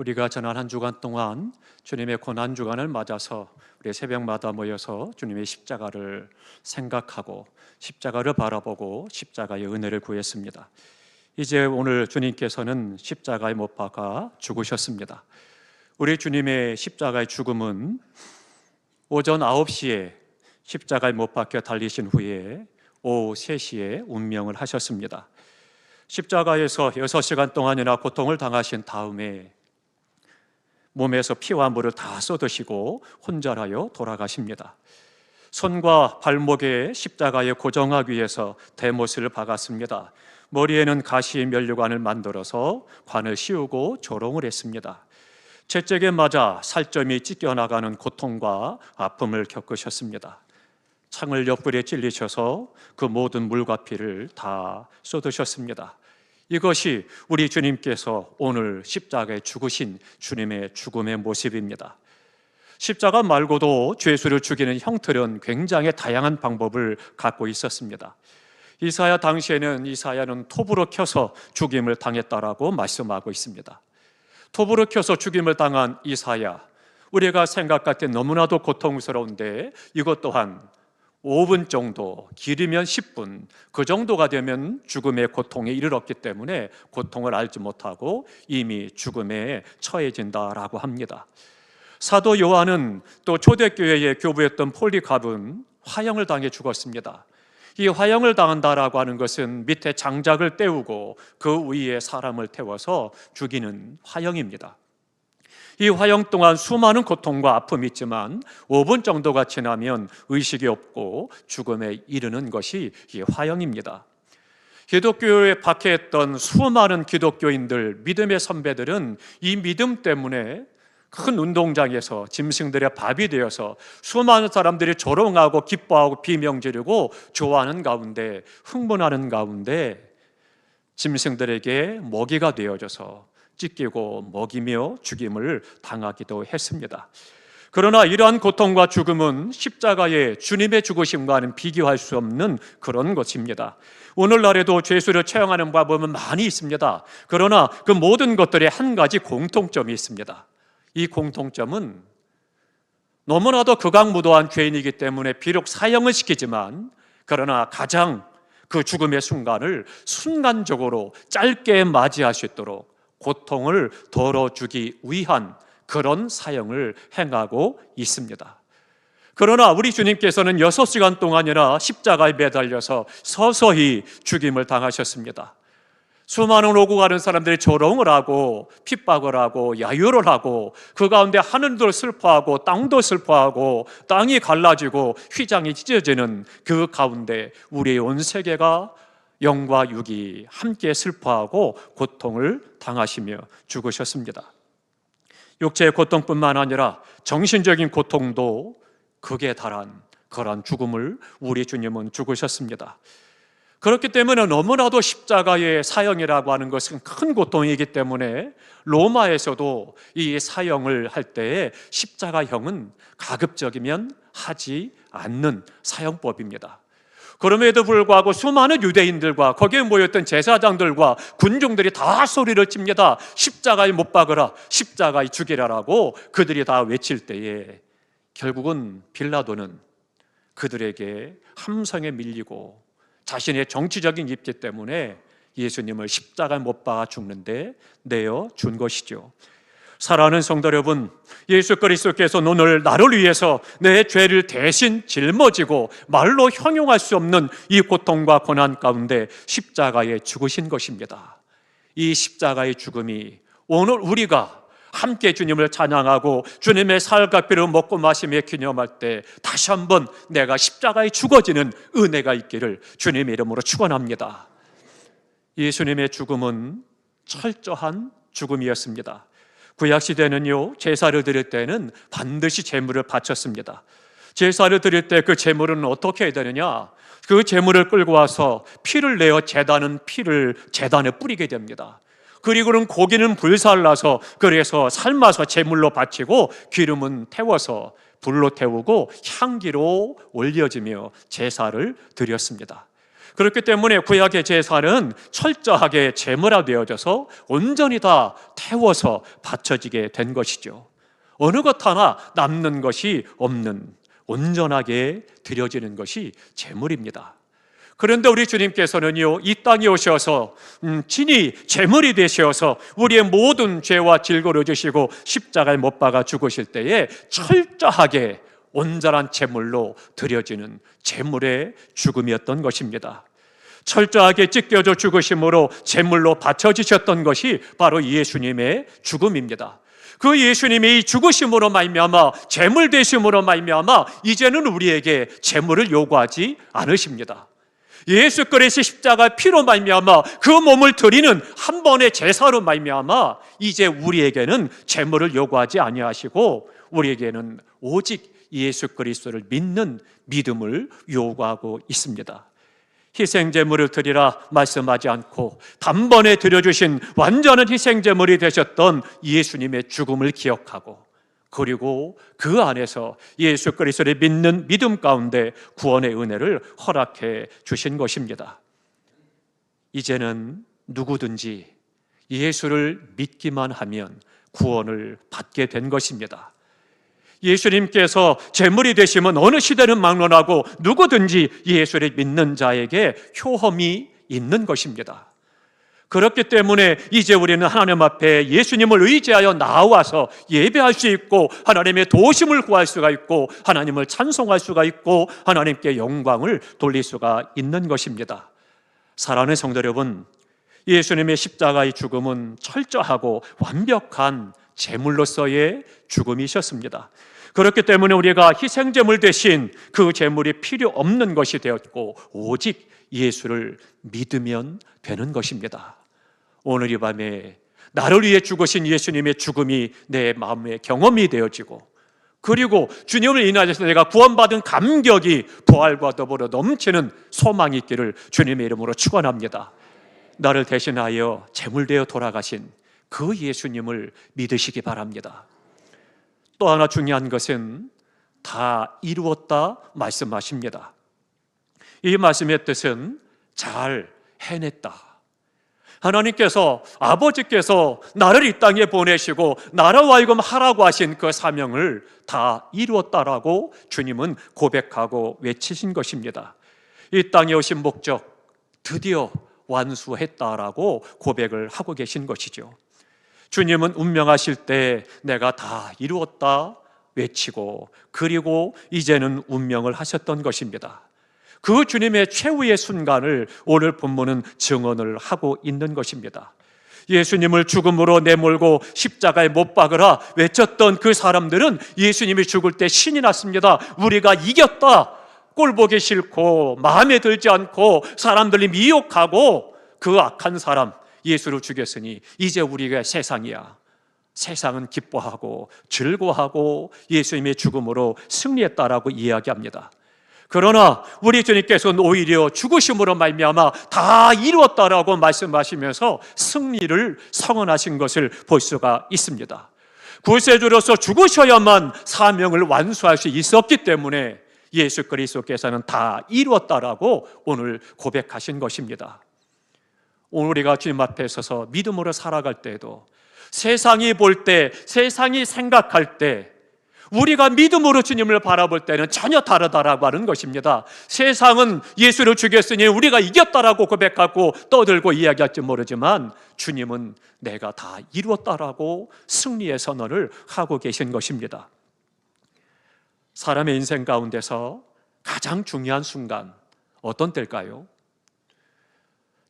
우리가 지난 한 주간 동안 주님의 고난 주간을 맞아서 우리 새벽마다 모여서 주님의 십자가를 생각하고 십자가를 바라보고 십자가의 은혜를 구했습니다. 이제 오늘 주님께서는 십자가에 못 박아 죽으셨습니다. 우리 주님의 십자가의 죽음은 오전 9시에 십자가에 못 박혀 달리신 후에 오후 3시에 운명을 하셨습니다. 십자가에서 6시간 동안이나 고통을 당하신 다음에 몸에서 피와 물을 다 쏟으시고 혼절하여 돌아가십니다. 손과 발목에 십자가에 고정하기 위해서 대못을 박았습니다. 머리에는 가시 면류관을 만들어서 관을 씌우고 조롱을 했습니다. 채찍에 맞아 살점이 찢겨나가는 고통과 아픔을 겪으셨습니다. 창을 옆구리에 찔리셔서 그 모든 물과 피를 다 쏟으셨습니다. 이것이 우리 주님께서 오늘 십자가에 죽으신 주님의 죽음의 모습입니다. 십자가 말고도 죄수를 죽이는 형틀은 굉장히 다양한 방법을 갖고 있었습니다. 이사야는 톱으로 켜서 죽임을 당했다라고 말씀하고 있습니다. 톱으로 켜서 죽임을 당한 이사야, 우리가 생각할 때 너무나도 고통스러운데 이것 또한 5분 정도, 길이면 10분, 그 정도가 되면 죽음의 고통에 이르렀기 때문에 고통을 알지 못하고 이미 죽음에 처해진다라고 합니다. 사도 요한은 또 초대교회의 교부였던 폴리갑은 화형을 당해 죽었습니다. 이 화형을 당한다라고 하는 것은 밑에 장작을 떼우고 그 위에 사람을 태워서 죽이는 화형입니다. 이 화형 동안 수많은 고통과 아픔이 있지만 5분 정도가 지나면 의식이 없고 죽음에 이르는 것이 이 화형입니다. 기독교에 박해했던 수많은 기독교인들, 믿음의 선배들은 이 믿음 때문에 큰 운동장에서 짐승들의 밥이 되어서 수많은 사람들이 조롱하고 기뻐하고 비명 지르고 좋아하는 가운데, 흥분하는 가운데 짐승들에게 먹이가 되어져서 찢기고 먹이며 죽임을 당하기도 했습니다. 그러나 이러한 고통과 죽음은 십자가의 주님의 죽으심과는 비교할 수 없는 그런 것입니다. 오늘날에도 죄수를 처형하는 방법은 많이 있습니다. 그러나 그 모든 것들에 한 가지 공통점이 있습니다. 이 공통점은 너무나도 극악무도한 죄인이기 때문에 비록 사형을 시키지만 그러나 가장 그 죽음의 순간을 순간적으로 짧게 맞이할 수 있도록 고통을 덜어주기 위한 그런 사형을 행하고 있습니다. 그러나 우리 주님께서는 6시간 동안이나 십자가에 매달려서 서서히 죽임을 당하셨습니다. 수많은 오고 가는 사람들이 조롱을 하고 핍박을 하고 야유를 하고 그 가운데 하늘도 슬퍼하고 땅도 슬퍼하고 땅이 갈라지고 휘장이 찢어지는 그 가운데 우리의 온 세계가 영과 육이 함께 슬퍼하고 고통을 당하시며 죽으셨습니다. 육체의 고통뿐만 아니라 정신적인 고통도 극에 달한 그런 죽음을 우리 주님은 죽으셨습니다. 그렇기 때문에 너무나도 십자가의 사형이라고 하는 것은 큰 고통이기 때문에 로마에서도 이 사형을 할 때에 십자가형은 가급적이면 하지 않는 사형법입니다. 그럼에도 불구하고 수많은 유대인들과 거기에 모였던 제사장들과 군중들이 다 소리를 칩니다. 십자가에 못 박으라, 십자가에 죽이라라고 그들이 다 외칠 때에 결국은 빌라도는 그들에게 함성에 밀리고 자신의 정치적인 입지 때문에 예수님을 십자가에 못 박아 죽는데 내어 준 것이죠. 사랑하는 성도 여러분, 예수 그리스도께서 오늘 나를 위해서 내 죄를 대신 짊어지고 말로 형용할 수 없는 이 고통과 고난 가운데 십자가에 죽으신 것입니다. 이 십자가의 죽음이 오늘 우리가 함께 주님을 찬양하고 주님의 살과 피를 먹고 마시며 기념할 때 다시 한번 내가 십자가에 죽어지는 은혜가 있기를 주님의 이름으로 축원합니다. 예수님의 죽음은 철저한 죽음이었습니다. 구약시대는요, 제사를 드릴 때는 반드시 제물을 바쳤습니다. 제사를 드릴 때 그 제물은 어떻게 해야 되느냐? 그 제물을 끌고 와서 피를 내어 제단은 피를 제단에 뿌리게 됩니다. 그리고는 고기는 불살라서 그래서 삶아서 제물로 바치고 기름은 태워서 불로 태우고 향기로 올려지며 제사를 드렸습니다. 그렇기 때문에 구약의 제사는 철저하게 제물화되어져서 온전히 다 태워서 바쳐지게 된 것이죠. 어느 것 하나 남는 것이 없는, 온전하게 드려지는 것이 제물입니다. 그런데 우리 주님께서는요, 이 땅에 오셔서 친히 제물이 되셔서 우리의 모든 죄와 질고를 지시고 십자가에 못 박아 죽으실 때에 철저하게 온전한 제물로 드려지는 제물의 죽음이었던 것입니다. 철저하게 찢겨져 죽으심으로 제물로 바쳐지셨던 것이 바로 예수님의 죽음입니다. 그 예수님의 이 죽으심으로 말미암아, 제물 되심으로 말미암아 이제는 우리에게 제물을 요구하지 않으십니다. 예수 그리스도의 십자가 피로 말미암아 그 몸을 드리는 한 번의 제사로 말미암아 이제 우리에게는 제물을 요구하지 아니하시고 우리에게는 오직 예수 그리스도를 믿는 믿음을 요구하고 있습니다. 희생제물을 드리라 말씀하지 않고 단번에 드려주신 완전한 희생제물이 되셨던 예수님의 죽음을 기억하고, 그리고 그 안에서 예수 그리스도를 믿는 믿음 가운데 구원의 은혜를 허락해 주신 것입니다. 이제는 누구든지 예수를 믿기만 하면 구원을 받게 된 것입니다. 예수님께서 제물이 되시면 어느 시대는 막론하고 누구든지 예수를 믿는 자에게 효험이 있는 것입니다. 그렇기 때문에 이제 우리는 하나님 앞에 예수님을 의지하여 나와서 예배할 수 있고 하나님의 도우심을 구할 수가 있고 하나님을 찬송할 수가 있고 하나님께 영광을 돌릴 수가 있는 것입니다. 사랑하는 성도 여러분, 예수님의 십자가의 죽음은 철저하고 완벽한 제물로서의 죽음이셨습니다. 그렇기 때문에 우리가 희생제물 대신 그 제물이 필요 없는 것이 되었고 오직 예수를 믿으면 되는 것입니다. 오늘 이 밤에 나를 위해 죽으신 예수님의 죽음이 내 마음의 경험이 되어지고, 그리고 주님을 인하여서 내가 구원받은 감격이 부활과 더불어 넘치는 소망이 있기를 주님의 이름으로 축원합니다. 나를 대신하여 제물되어 돌아가신 그 예수님을 믿으시기 바랍니다. 또 하나 중요한 것은 다 이루었다 말씀하십니다. 이 말씀의 뜻은 잘 해냈다. 하나님께서, 아버지께서 나를 이 땅에 보내시고 나라와 하여금 하라고 하신 그 사명을 다 이루었다라고 주님은 고백하고 외치신 것입니다. 이 땅에 오신 목적 드디어 완수했다라고 고백을 하고 계신 것이죠. 주님은 운명하실 때 내가 다 이루었다 외치고, 그리고 이제는 운명을 하셨던 것입니다. 그 주님의 최후의 순간을 오늘 본문은 증언을 하고 있는 것입니다. 예수님을 죽음으로 내몰고 십자가에 못 박으라 외쳤던 그 사람들은 예수님이 죽을 때 신이 났습니다. 우리가 이겼다. 꼴 보기 싫고 마음에 들지 않고 사람들이 미혹하고 그 악한 사람 예수를 죽였으니 이제 우리가 세상이야. 세상은 기뻐하고 즐거워하고 예수님의 죽음으로 승리했다라고 이야기합니다. 그러나 우리 주님께서는 오히려 죽으심으로 말미암아 다 이루었다라고 말씀하시면서 승리를 선언하신 것을 볼 수가 있습니다. 구세주로서 죽으셔야만 사명을 완수할 수 있었기 때문에 예수 그리스도께서는 다 이루었다라고 오늘 고백하신 것입니다. 오늘 우리가 주님 앞에 서서 믿음으로 살아갈 때에도 세상이 볼 때, 세상이 생각할 때 우리가 믿음으로 주님을 바라볼 때는 전혀 다르다라고 하는 것입니다. 세상은 예수를 죽였으니 우리가 이겼다라고 고백하고 떠들고 이야기할지 모르지만 주님은 내가 다 이루었다라고 승리의 선언을 하고 계신 것입니다. 사람의 인생 가운데서 가장 중요한 순간 어떤 때일까요?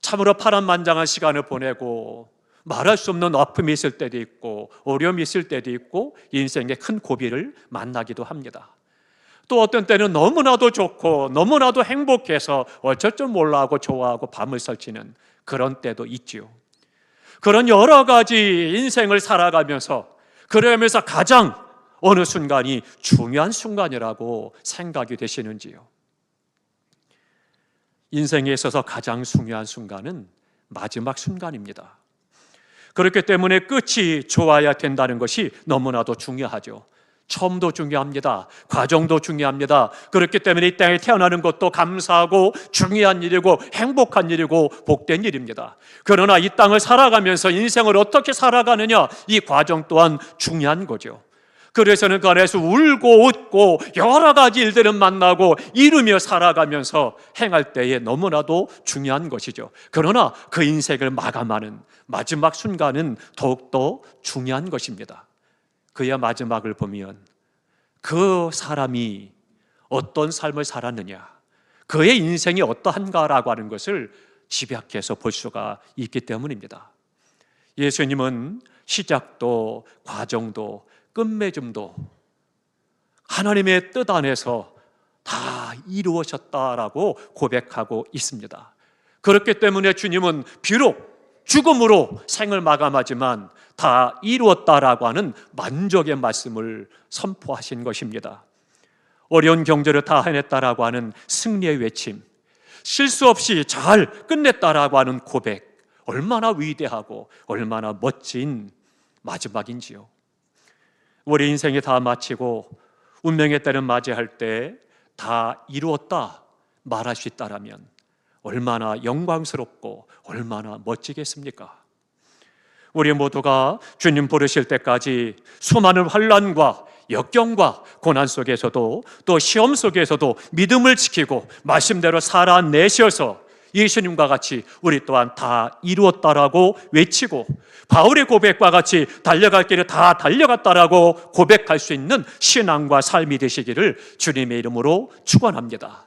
참으로 파란만장한 시간을 보내고 말할 수 없는 아픔이 있을 때도 있고 어려움이 있을 때도 있고 인생의 큰 고비를 만나기도 합니다. 또 어떤 때는 너무나도 좋고 너무나도 행복해서 어쩔 줄 몰라 하고 좋아하고 밤을 설치는 그런 때도 있지요. 그런 여러 가지 인생을 살아가면서 그러면서 가장 어느 순간이 중요한 순간이라고 생각이 되시는지요? 인생에 있어서 가장 중요한 순간은 마지막 순간입니다. 그렇기 때문에 끝이 좋아야 된다는 것이 너무나도 중요하죠. 처음도 중요합니다. 과정도 중요합니다. 그렇기 때문에 이 땅에 태어나는 것도 감사하고 중요한 일이고 행복한 일이고 복된 일입니다. 그러나 이 땅을 살아가면서 인생을 어떻게 살아가느냐, 이 과정 또한 중요한 거죠. 그래서는 그 안에서 울고 웃고 여러 가지 일들을 만나고 이루며 살아가면서 행할 때에 너무나도 중요한 것이죠. 그러나 그 인생을 마감하는 마지막 순간은 더욱더 중요한 것입니다. 그의 마지막을 보면 그 사람이 어떤 삶을 살았느냐, 그의 인생이 어떠한가라고 하는 것을 집약해서 볼 수가 있기 때문입니다. 예수님은 시작도 과정도 끝맺음도 하나님의 뜻 안에서 다 이루어졌다라고 고백하고 있습니다. 그렇기 때문에 주님은 비록 죽음으로 생을 마감하지만 다 이루었다라고 하는 만족의 말씀을 선포하신 것입니다. 어려운 경제를 다 해냈다라고 하는 승리의 외침, 실수 없이 잘 끝냈다라고 하는 고백, 얼마나 위대하고 얼마나 멋진 마지막인지요. 우리 인생이 다 마치고 운명의 때를 맞이할 때 다 이루었다 말할 수 있다라면 얼마나 영광스럽고 얼마나 멋지겠습니까? 우리 모두가 주님 부르실 때까지 수많은 환난과 역경과 고난 속에서도 또 시험 속에서도 믿음을 지키고 말씀대로 살아내셔서 예수님과 같이 우리 또한 다 이루었다라고 외치고 바울의 고백과 같이 달려갈 길을 다 달려갔다라고 고백할 수 있는 신앙과 삶이 되시기를 주님의 이름으로 축원합니다.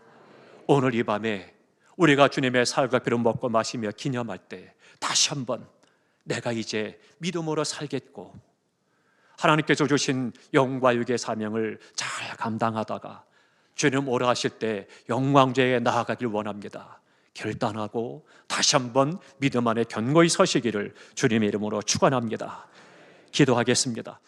오늘 이 밤에 우리가 주님의 살과 피를 먹고 마시며 기념할 때 다시 한번 내가 이제 믿음으로 살겠고 하나님께서 주신 영과 육의 사명을 잘 감당하다가 주님 오라 하실 때 영광제에 나아가길 원합니다. 결단하고 다시 한번 믿음 안에 견고히 서시기를 주님의 이름으로 축원합니다. 기도하겠습니다.